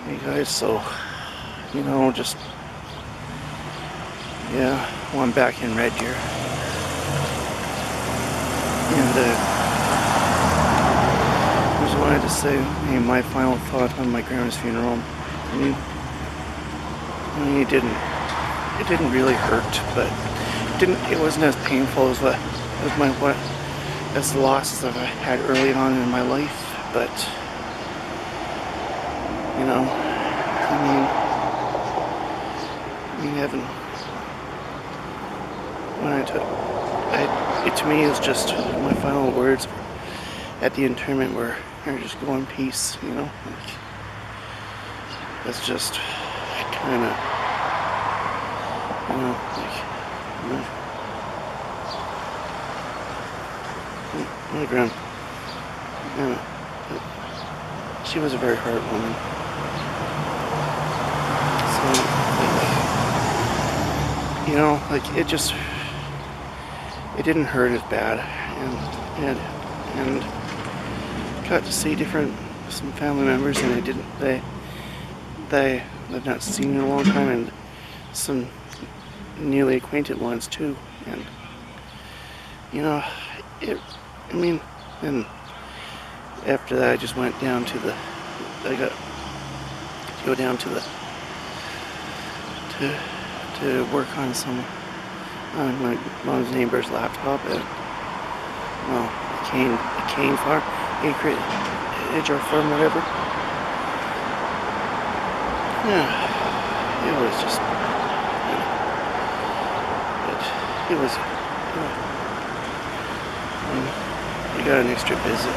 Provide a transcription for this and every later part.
Hey guys, so, just, yeah, well, I'm back in Red Deer. And I just wanted to say, hey, my final thought on my grandma's funeral. It didn't really hurt, but it wasn't as painful as as the losses that I had early on in my life. But, you know, heaven, when it to me is just my final words at the interment where I just go in peace, that's just kind of, my grandma, she was a very hard woman. So, it didn't hurt as bad, and got to see some family members, and I've not seen in a long time, and some newly acquainted ones too, and and after that I just went down to I got to go down to to work on my mom's neighbor's laptop at Cane Farm, HR Farm, whatever. Yeah, it was just, it was. I got an extra visit.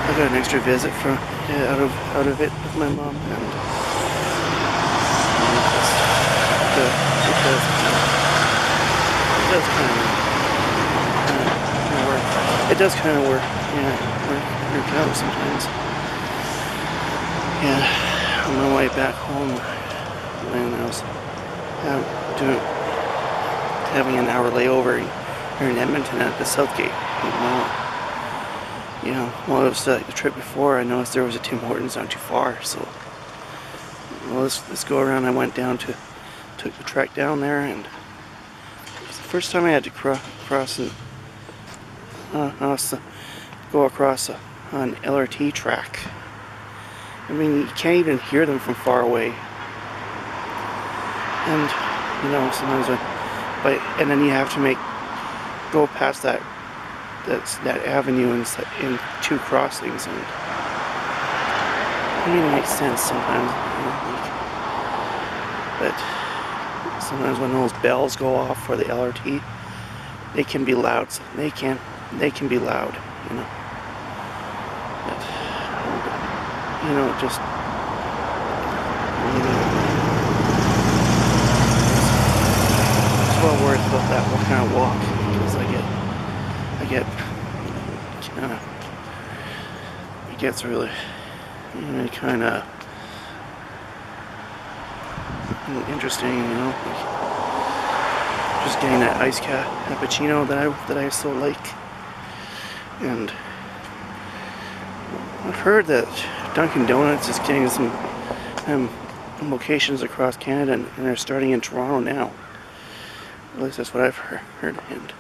I got an extra visit out of it with my mom, and it does kind of work. Work out sometimes. Yeah, on my way back home, when I was having an hour layover here in Edmonton at the Southgate. While it was the trip before, I noticed there was a Tim Hortons not too far, so let's go around. I went down took the trek down there, and it was the first time I had to cross and go across an LRT track. I mean, you can't even hear them from far away, and sometimes and then you have to go past that avenue in two crossings, and it makes sense sometimes, but sometimes when those bells go off for the LRT, they can be loud. They can be loud, but just it's well worth about that kind of walk, because it gets really, kind of interesting, just getting that iced cappuccino that I so like. And I've heard that Dunkin' Donuts is getting some locations across Canada, and they're starting in Toronto now. At least that's what I've heard. And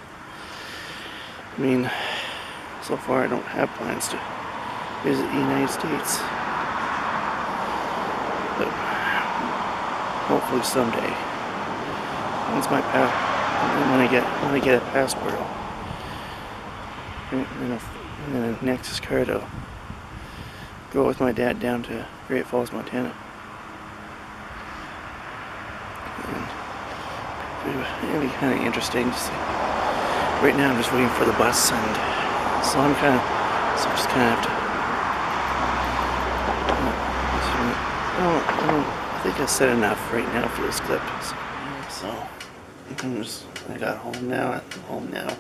so far I don't have plans to visit the United States, but hopefully someday, once when I get a passport, and then next card, I'll go with my dad down to Great Falls, Montana. And it'll be kind of interesting to see. Right now I'm just waiting for the bus, and so I'm just kind of have to. I think I said enough right now for this clip. So I got home now. I'm home now.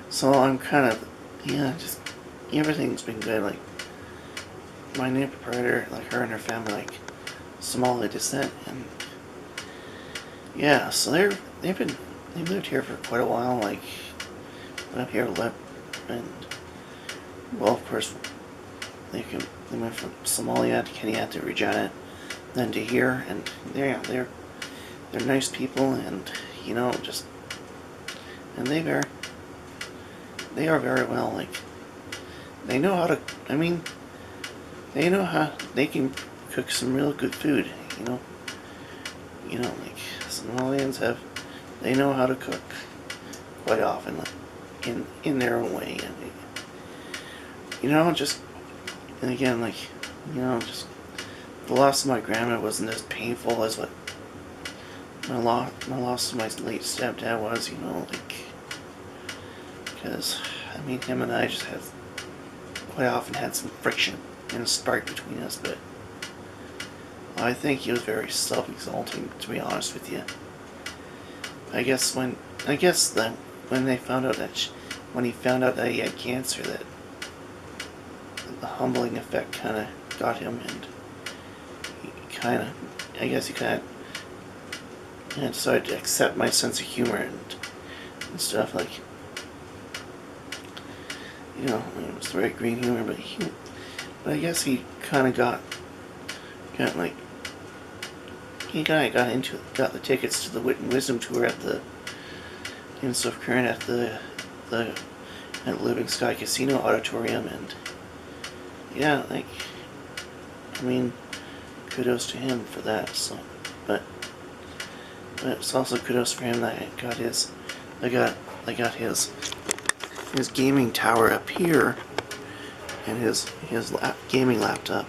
So I'm kind of, just everything's been good. Like my new proprietor, like her and her family, like Somali descent, and so they've lived here for quite a while. Like been up here and well, of course, they went from Somalia to Kenya to Regina, then to here, and they're nice people, and just and they are very well, like, they know how to. I mean, they know how they can cook some real good food. You know, like Somalians have, they know how to cook quite often, like, in their own way, and just and again, like, just the loss of my grandma wasn't as painful as what my loss of my late stepdad was. Like, because I mean, him and I just have quite often had some friction and a spark between us, but I think he was very self-exalting, to be honest with you. I guess that when they found out when he found out that he had cancer, that the humbling effect kind of got him, and I guess he kind of decided to accept my sense of humor and stuff, like, it was very green humor, but I guess he kind of got like, he kind of got the tickets to the Wit and Wisdom tour in South Current at Living Sky Casino Auditorium, and yeah, like, I mean, kudos to him for that. So, but it's also kudos for him that I got his gaming tower up here, and his gaming laptop.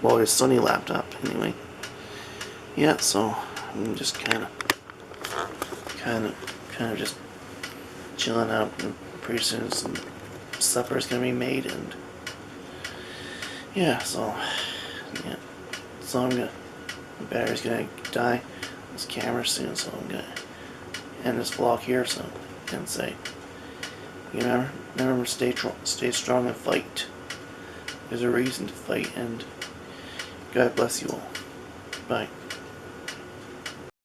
Well, his Sony laptop, anyway. Yeah, so I'm just kind of just chilling out, and pretty soon some supper's gonna be made, and yeah, so my battery's gonna die on this camera soon, so I'm gonna end this vlog here. So I can say, remember, stay strong and fight. There's a reason to fight, and God bless you all. Bye.